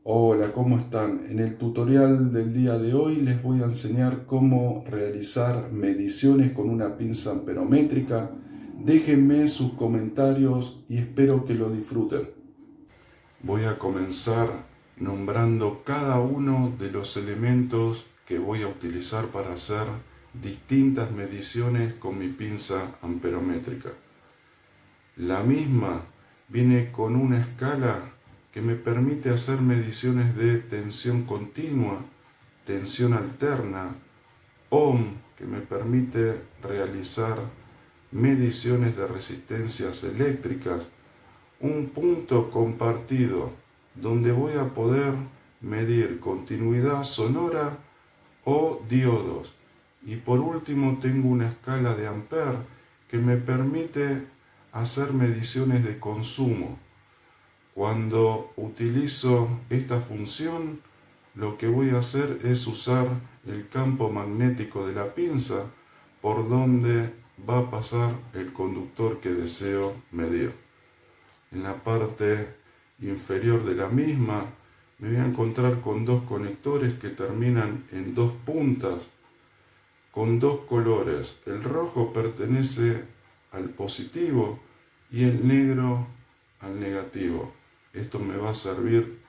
Hola, ¿cómo están? En el tutorial del día de hoy les voy a enseñar cómo realizar mediciones con una pinza amperométrica. Déjenme sus comentarios y espero que lo disfruten. Voy a comenzar nombrando cada uno de los elementos que voy a utilizar para hacer distintas mediciones con mi pinza amperométrica. La misma viene con una escala que me permite hacer mediciones de tensión continua, tensión alterna, ohm, que me permite realizar mediciones de resistencias eléctricas, un punto compartido donde voy a poder medir continuidad sonora o diodos. Y por último tengo una escala de Ampere que me permite hacer mediciones de consumo. Cuando utilizo esta función, lo que voy a hacer es usar el campo magnético de la pinza por donde va a pasar el conductor que deseo medir. En la parte inferior de la misma me voy a encontrar con dos conectores que terminan en dos puntas con dos colores. El rojo pertenece al positivo y el negro al negativo. Esto me va a servir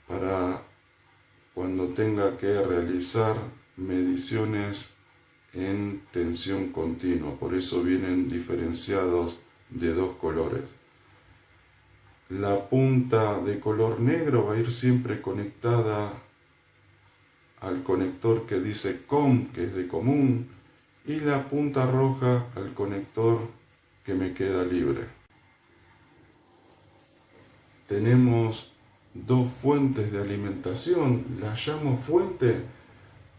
para cuando tenga que realizar mediciones en tensión continua. Por eso vienen diferenciados de dos colores. La punta de color negro va a ir siempre conectada al conector que dice COM, que es de común, y la punta roja al conector que me queda libre. Tenemos dos fuentes de alimentación, las llamo fuente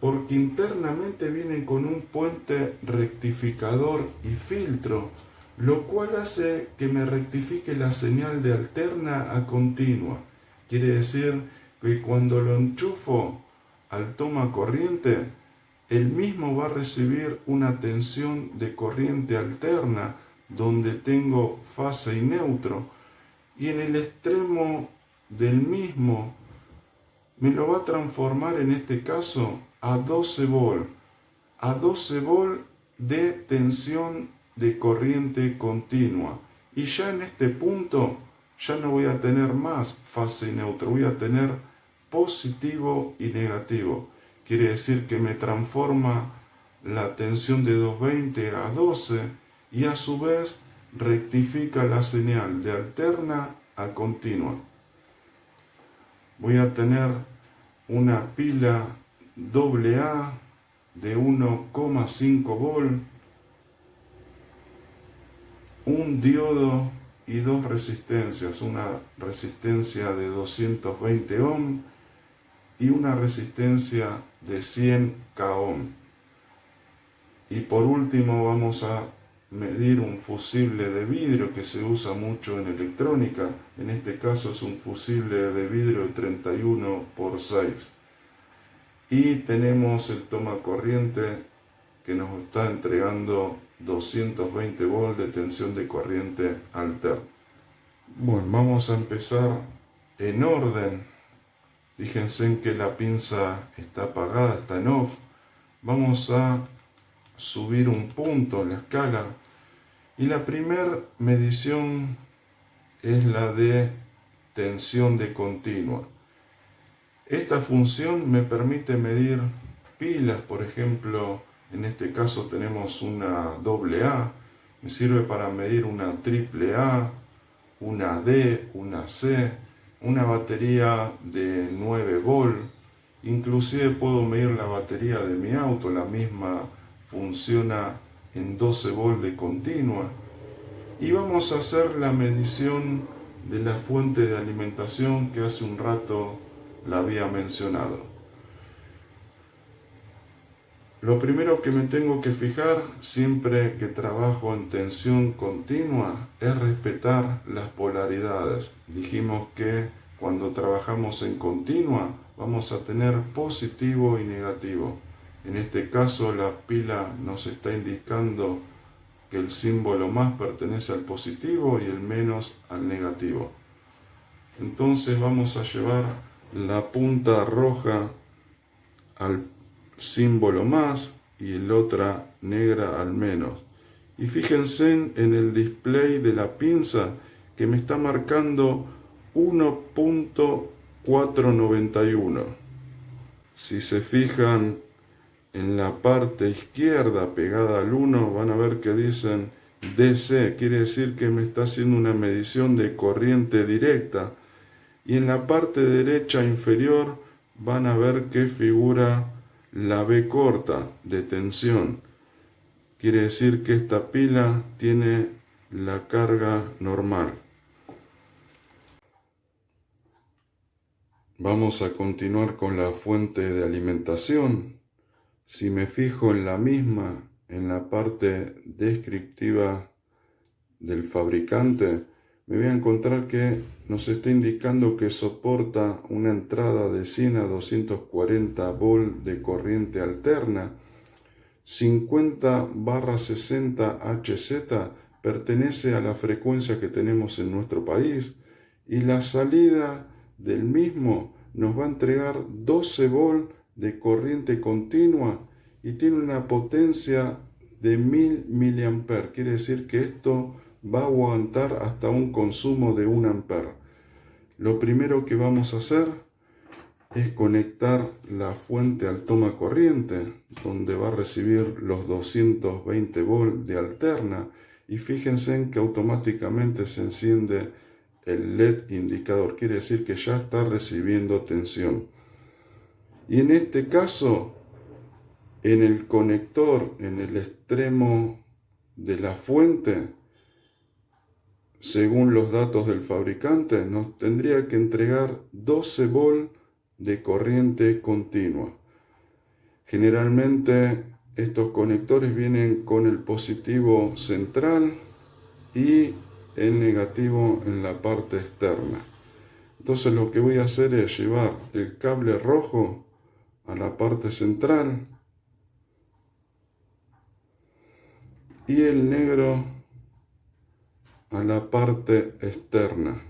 porque internamente vienen con un puente rectificador y filtro, lo cual hace que me rectifique la señal de alterna a continua. Quiere decir que cuando lo enchufo al toma corriente, el mismo va a recibir una tensión de corriente alterna donde tengo fase y neutro, y en el extremo del mismo me lo va a transformar en este caso a 12 volt, de tensión de corriente continua. Y ya en este punto ya no voy a tener más fase y neutro, voy a tener positivo y negativo. Quiere decir que me transforma la tensión de 220 a 12 y a su vez rectifica la señal de alterna a continua. Voy a tener una pila AA de 1,5 volt, un diodo y dos resistencias, una resistencia de 220 ohm y una resistencia de 100 k ohm. Y por último vamos a medir un fusible de vidrio que se usa mucho en electrónica. En este caso es un fusible de vidrio de 31 por 6. Y tenemos el toma corriente que nos está entregando 220 volts de tensión de corriente alterna. Bueno, vamos a empezar en orden. Fíjense en que la pinza está apagada, está en off. Vamos a subir un punto en la escala. Y la primera medición es la de tensión de continua. Esta función me permite medir pilas, por ejemplo, en este caso tenemos una AA, me sirve para medir una AAA, una D, una C, una batería de 9 volt, inclusive puedo medir la batería de mi auto, la misma funciona en 12 volt de continua. Y vamos a hacer la medición de la fuente de alimentación que hace un rato la había mencionado. Lo primero que me tengo que fijar siempre que trabajo en tensión continua es respetar las polaridades. Dijimos que cuando trabajamos en continua vamos a tener positivo y negativo. En este caso la pila nos está indicando que el símbolo más pertenece al positivo y el menos al negativo. Entonces vamos a llevar la punta roja al símbolo más y la otra negra al menos. Y fíjense en el display de la pinza que me está marcando 1.491. Si se fijan en la parte izquierda pegada al 1, van a ver que dicen DC, quiere decir que me está haciendo una medición de corriente directa. Y en la parte derecha inferior van a ver que figura la B corta de tensión. Quiere decir que esta pila tiene la carga normal. Vamos a continuar con la fuente de alimentación. Si me fijo en la misma, en la parte descriptiva del fabricante, me voy a encontrar que nos está indicando que soporta una entrada de 100 a 240 volt de corriente alterna. 50/60 Hz pertenece a la frecuencia que tenemos en nuestro país y la salida del mismo nos va a entregar 12 volt de corriente continua y tiene una potencia de 1000 mA. Quiere decir que esto va a aguantar hasta un consumo de 1 ampere. Lo primero que vamos a hacer es conectar la fuente al toma corriente, donde va a recibir los 220 volt de alterna, y fíjense en que automáticamente se enciende el LED indicador, quiere decir que ya está recibiendo tensión. Y en este caso, en el conector, en el extremo de la fuente, según los datos del fabricante, nos tendría que entregar 12 volt de corriente continua. Generalmente estos conectores vienen con el positivo central y el negativo en la parte externa. Entonces lo que voy a hacer es llevar el cable rojo a la parte central y el negro a la parte externa.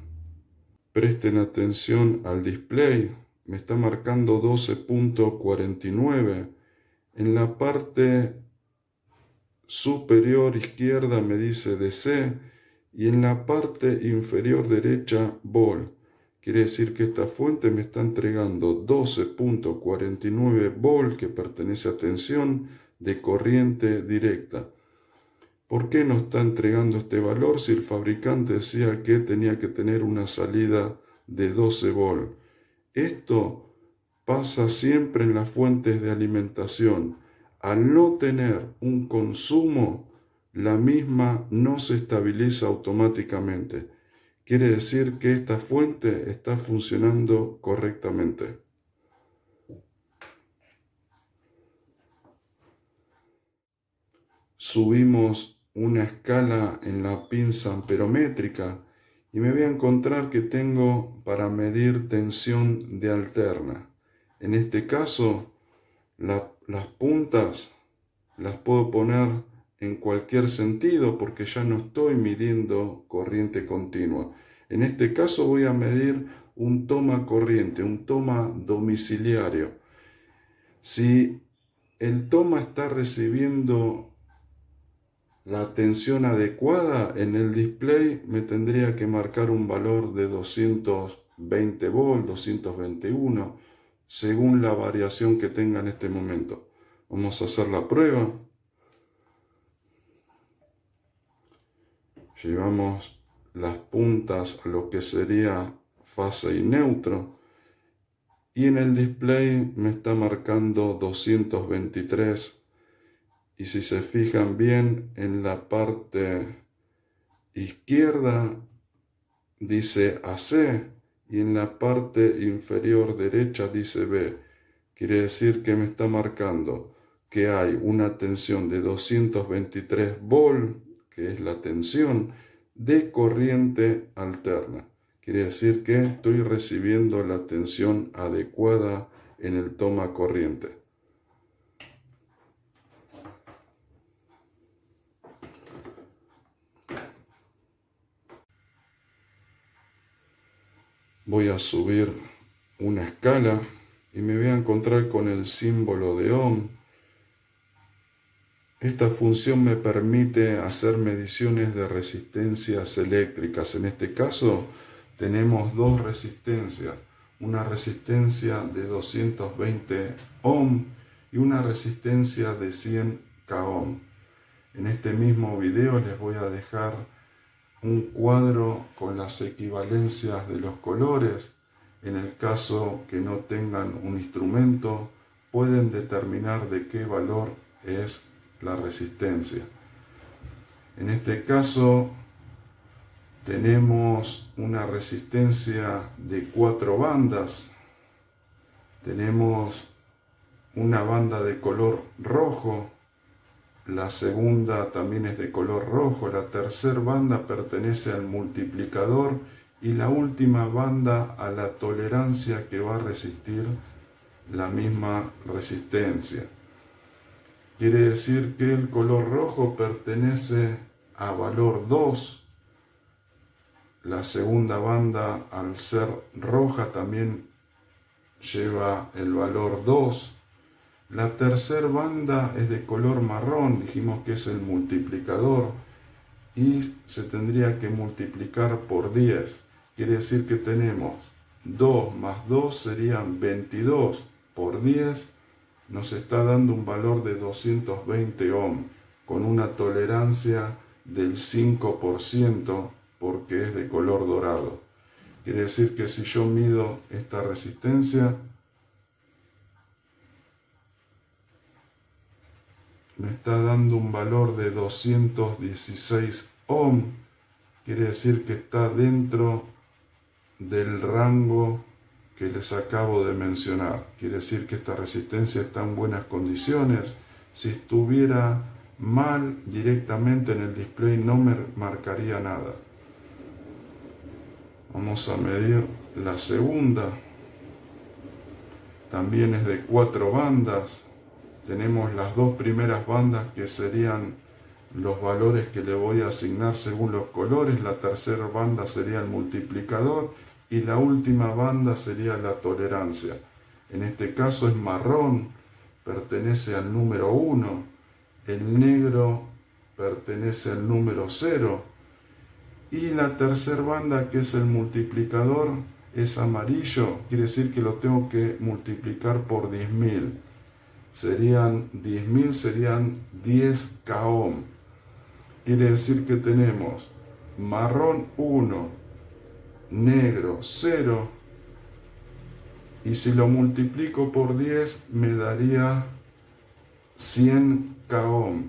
Presten atención al display, me está marcando 12.49. En la parte superior izquierda me dice DC y en la parte inferior derecha volt. Quiere decir que esta fuente me está entregando 12.49 volt que pertenece a tensión de corriente directa. ¿Por qué no está entregando este valor si el fabricante decía que tenía que tener una salida de 12 volt? Esto pasa siempre en las fuentes de alimentación. Al no tener un consumo, la misma no se estabiliza automáticamente. Quiere decir que esta fuente está funcionando correctamente. Subimos una escala en la pinza amperométrica y me voy a encontrar que tengo para medir tensión de alterna. En este caso, las puntas las puedo poner en cualquier sentido porque ya no estoy midiendo corriente continua. En este caso voy a medir un toma corriente, un toma domiciliario. Si el toma está recibiendo la tensión adecuada, en el display me tendría que marcar un valor de 220 volt, 221, según la variación que tenga en este momento. Vamos a hacer la prueba. Llevamos las puntas a lo que sería fase y neutro. Y en el display me está marcando 223. Y si se fijan bien, en la parte izquierda dice AC y en la parte inferior derecha dice B. Quiere decir que me está marcando que hay una tensión de 223 volt, que es la tensión de corriente alterna. Quiere decir que estoy recibiendo la tensión adecuada en el toma corriente. Voy a subir una escala y me voy a encontrar con el símbolo de ohm. Esta función me permite hacer mediciones de resistencias eléctricas. En este caso tenemos dos resistencias, una resistencia de 220 ohm y una resistencia de 100 k-ohm. En este mismo video les voy a dejar un cuadro con las equivalencias de los colores. En el caso que no tengan un instrumento, pueden determinar de qué valor es la resistencia. En este caso tenemos una resistencia de 4 bandas. Tenemos una banda de color rojo, la segunda también es de color rojo, la tercera banda pertenece al multiplicador y la última banda a la tolerancia que va a resistir la misma resistencia. Quiere decir que el color rojo pertenece a valor 2. La segunda banda, al ser roja, también lleva el valor 2. La tercera banda es de color marrón, dijimos que es el multiplicador, y se tendría que multiplicar por 10. Quiere decir que tenemos 2 más 2 serían 22 por 10. Nos está dando un valor de 220 ohm, con una tolerancia del 5% porque es de color dorado. Quiere decir que si yo mido esta resistencia, me está dando un valor de 216 ohm. Quiere decir que está dentro del rango que les acabo de mencionar. Quiere decir que esta resistencia está en buenas condiciones. Si estuviera mal, directamente en el display no me marcaría nada. Vamos a medir la segunda. También es de 4 bandas. Tenemos las dos primeras bandas que serían los valores que le voy a asignar según los colores. La tercera banda sería el multiplicador y la última banda sería la tolerancia. En este caso es marrón, pertenece al número 1, el negro pertenece al número 0 y la tercera banda, que es el multiplicador, es amarillo. Quiere decir que lo tengo que multiplicar por 10.000. Serían 10.000, serían 10 k-ohm. Quiere decir que tenemos marrón 1, negro 0, y si lo multiplico por 10 me daría 100 k-ohm.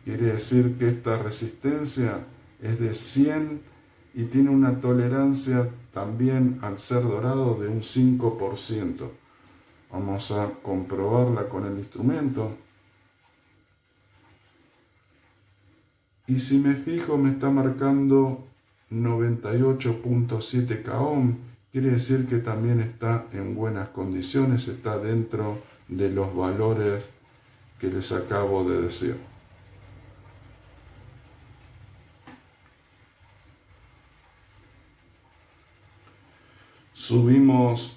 Quiere decir que esta resistencia es de 100 y tiene una tolerancia también, al ser dorado, de un 5%. Vamos a comprobarla con el instrumento. Y si me fijo, me está marcando 98.7 k-ohm. Quiere decir que también está en buenas condiciones, está dentro de los valores que les acabo de decir. Subimos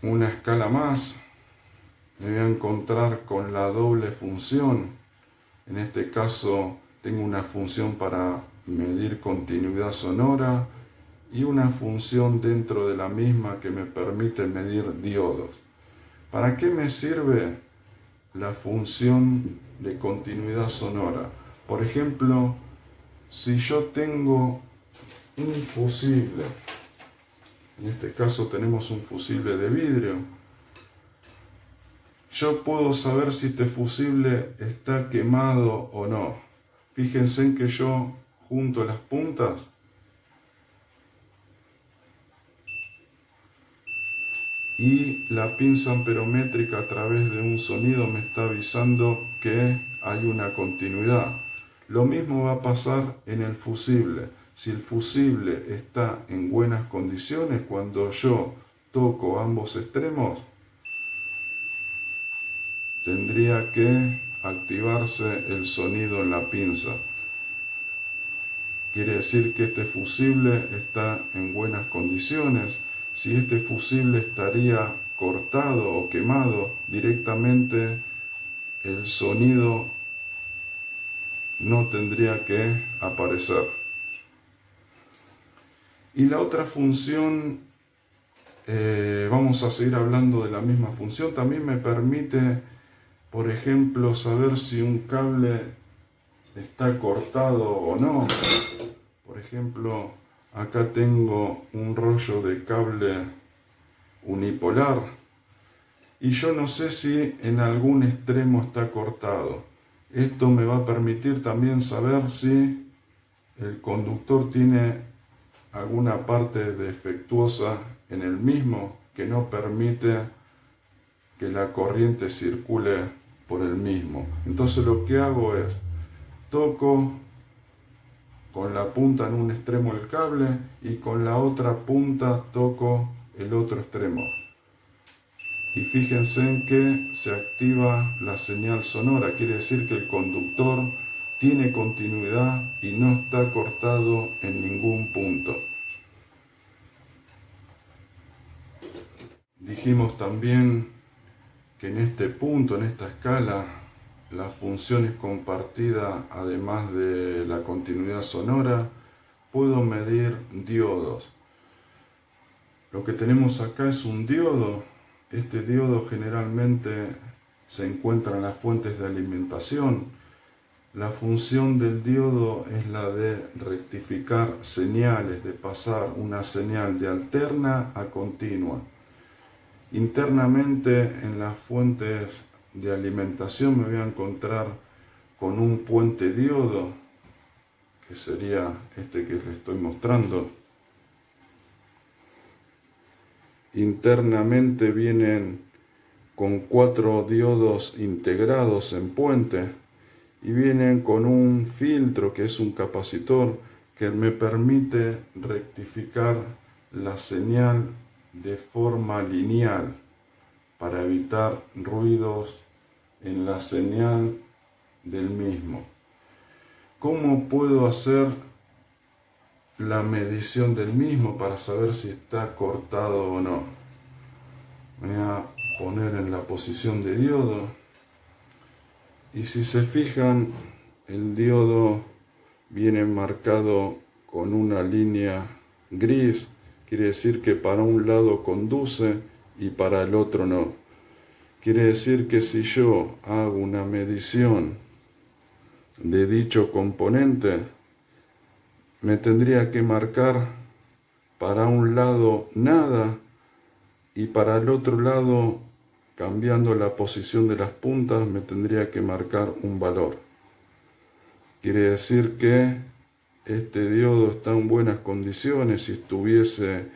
una escala más, me voy a encontrar con la doble función. En este caso tengo una función para medir continuidad sonora y una función dentro de la misma que me permite medir diodos. ¿Para qué me sirve la función de continuidad sonora? Por ejemplo, si yo tengo un fusible, en este caso tenemos un fusible de vidrio, yo puedo saber si este fusible está quemado o no. Fíjense en que yo junto las puntas y la pinza amperométrica, a través de un sonido, me está avisando que hay una continuidad. Lo mismo va a pasar en el fusible. Si el fusible está en buenas condiciones, cuando yo toco ambos extremos, tendría que activarse el sonido en la pinza. quiere decir que este fusible está en buenas condiciones. Si este fusible estaría cortado o quemado, directamente el sonido no tendría que aparecer. Y la otra función, vamos a seguir hablando de la misma función, también me permite, por ejemplo, saber si un cable está cortado o no. Por ejemplo, acá tengo un rollo de cable unipolar y yo no sé si en algún extremo está cortado. Esto me va a permitir también saber si el conductor tiene alguna parte defectuosa en el mismo que no permite que la corriente circule por el mismo. Entonces lo que hago es toco con la punta en un extremo del cable y con la otra punta toco el otro extremo. Y fíjense en que se activa la señal sonora, quiere decir que el conductor tiene continuidad y no está cortado en ningún punto. Dijimos también que en este punto, en esta escala, la función es compartida, además de la continuidad sonora, puedo medir diodos. Lo que tenemos acá es un diodo. Este diodo generalmente se encuentra en las fuentes de alimentación. La función del diodo es la de rectificar señales, de pasar una señal de alterna a continua. Internamente en las fuentes de alimentación me voy a encontrar con un puente diodo, que sería este que les estoy mostrando. Internamente vienen con 4 diodos integrados en puente y vienen con un filtro que es un capacitor que me permite rectificar la señal de forma lineal para evitar ruidos en la señal del mismo. ¿Cómo puedo hacer la medición del mismo para saber si está cortado o no? Voy a poner en la posición de diodo y si se fijan, el diodo viene marcado con una línea gris. Quiere decir que para un lado conduce y para el otro no. Quiere decir que si yo hago una medición de dicho componente, me tendría que marcar para un lado nada y para el otro lado, cambiando la posición de las puntas, me tendría que marcar un valor. Quiere decir que este diodo está en buenas condiciones. Si estuviese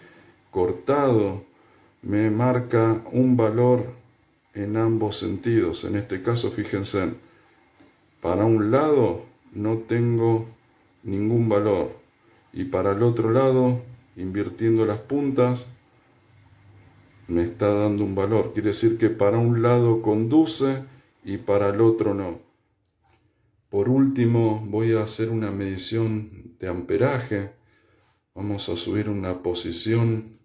cortado, me marca un valor en ambos sentidos. En este caso, fíjense, para un lado no tengo ningún valor y para el otro lado, invirtiendo las puntas, me está dando un valor. Quiere decir que para un lado conduce y para el otro no. Por último, voy a hacer una medición de amperaje. Vamos a subir una posición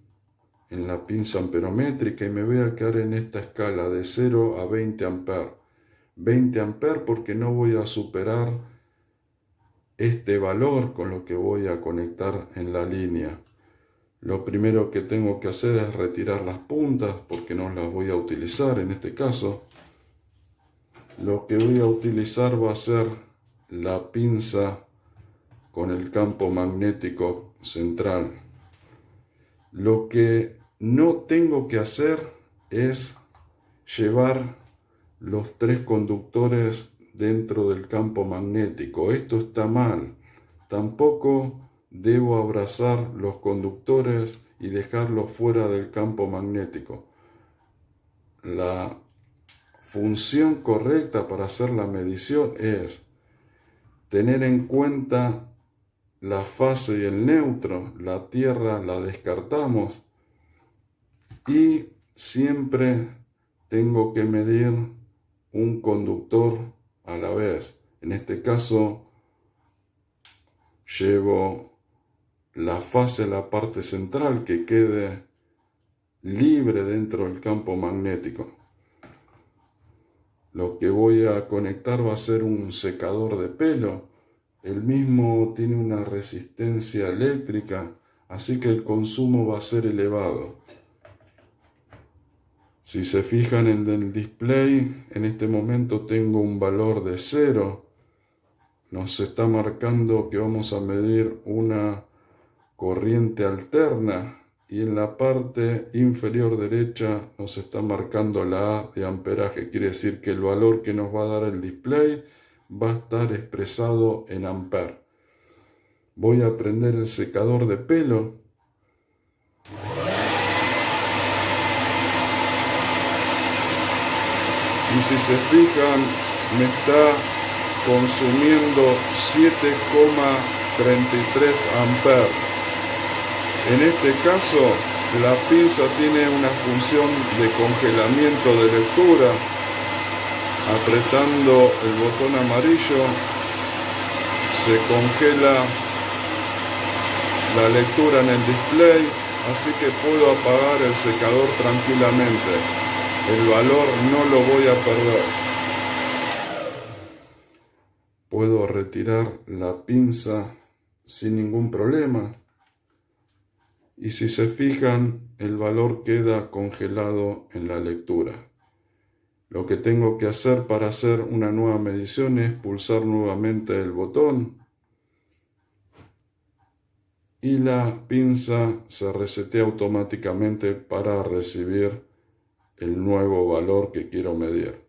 en la pinza amperométrica y me voy a quedar en esta escala de 0 a 20 amperes. 20 amperes porque no voy a superar este valor con lo que voy a conectar en la línea. Lo primero que tengo que hacer es retirar las puntas porque no las voy a utilizar en este caso. Lo que voy a utilizar va a ser la pinza con el campo magnético central. Lo que no tengo que hacer es llevar los 3 conductores dentro del campo magnético. Esto está mal. Tampoco debo abrazar los conductores y dejarlos fuera del campo magnético. La función correcta para hacer la medición es tener en cuenta la fase y el neutro. La tierra la descartamos y siempre tengo que medir un conductor a la vez. En este caso, llevo la fase a la parte central que quede libre dentro del campo magnético. Lo que voy a conectar va a ser un secador de pelo. El mismo tiene una resistencia eléctrica, así que el consumo va a ser elevado. Si se fijan en el display, en este momento tengo un valor de 0. Nos está marcando que vamos a medir una corriente alterna. Y en la parte inferior derecha nos está marcando la A de amperaje. Quiere decir que el valor que nos va a dar el display va a estar expresado en amper. Voy a prender el secador de pelo. Y si se fijan, me está consumiendo 7,33 amper. En este caso, la pinza tiene una función de congelamiento de lectura. Apretando el botón amarillo, se congela la lectura en el display, así que puedo apagar el secador tranquilamente. El valor no lo voy a perder. Puedo retirar la pinza sin ningún problema. Y si se fijan, el valor queda congelado en la lectura. Lo que tengo que hacer para hacer una nueva medición es pulsar nuevamente el botón y la pinza se resetea automáticamente para recibir el nuevo valor que quiero medir.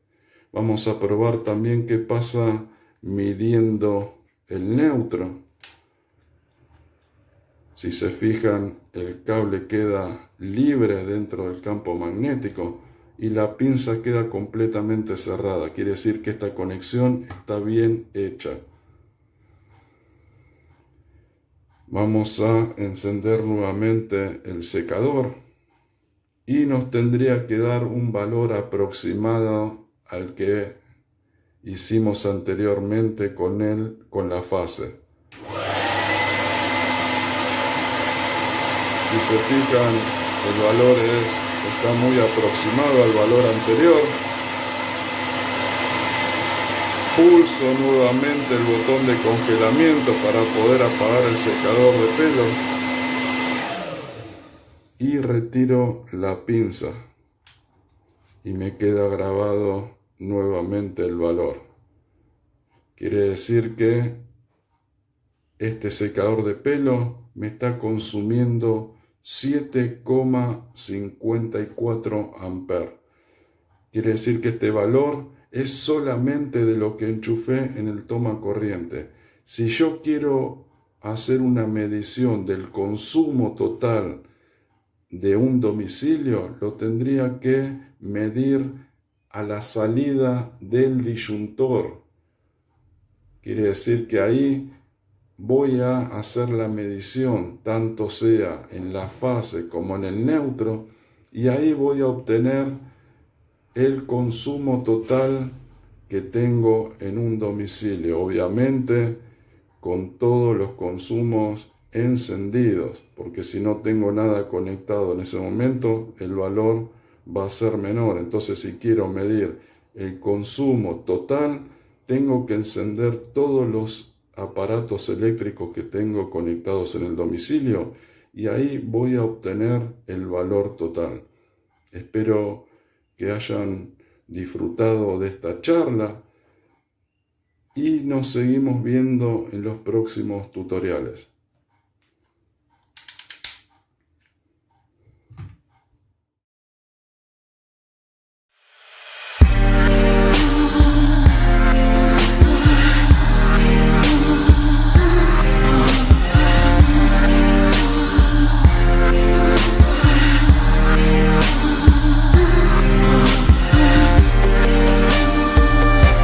Vamos a probar también qué pasa midiendo el neutro. Si se fijan, el cable queda libre dentro del campo magnético y la pinza queda completamente cerrada. Quiere decir que esta conexión está bien hecha. Vamos a encender nuevamente el secador y nos tendría que dar un valor aproximado al que hicimos anteriormente con la fase. Si se fijan, el valor está muy aproximado al valor anterior. Pulso nuevamente el botón de congelamiento para poder apagar el secador de pelo. Y retiro la pinza. Y me queda grabado nuevamente el valor. Quiere decir que este secador de pelo me está consumiendo 7,54 amper. Quiere decir que este valor es solamente de lo que enchufé en el toma corriente. Si yo quiero hacer una medición del consumo total de un domicilio, lo tendría que medir a la salida del disyuntor. Quiere decir que ahí voy a hacer la medición, tanto sea en la fase como en el neutro, y ahí voy a obtener el consumo total que tengo en un domicilio, obviamente con todos los consumos encendidos, porque si no tengo nada conectado en ese momento, el valor va a ser menor. Entonces, si quiero medir el consumo total, tengo que encender todos los aparatos eléctricos que tengo conectados en el domicilio y ahí voy a obtener el valor total. Espero que hayan disfrutado de esta charla y nos seguimos viendo en los próximos tutoriales.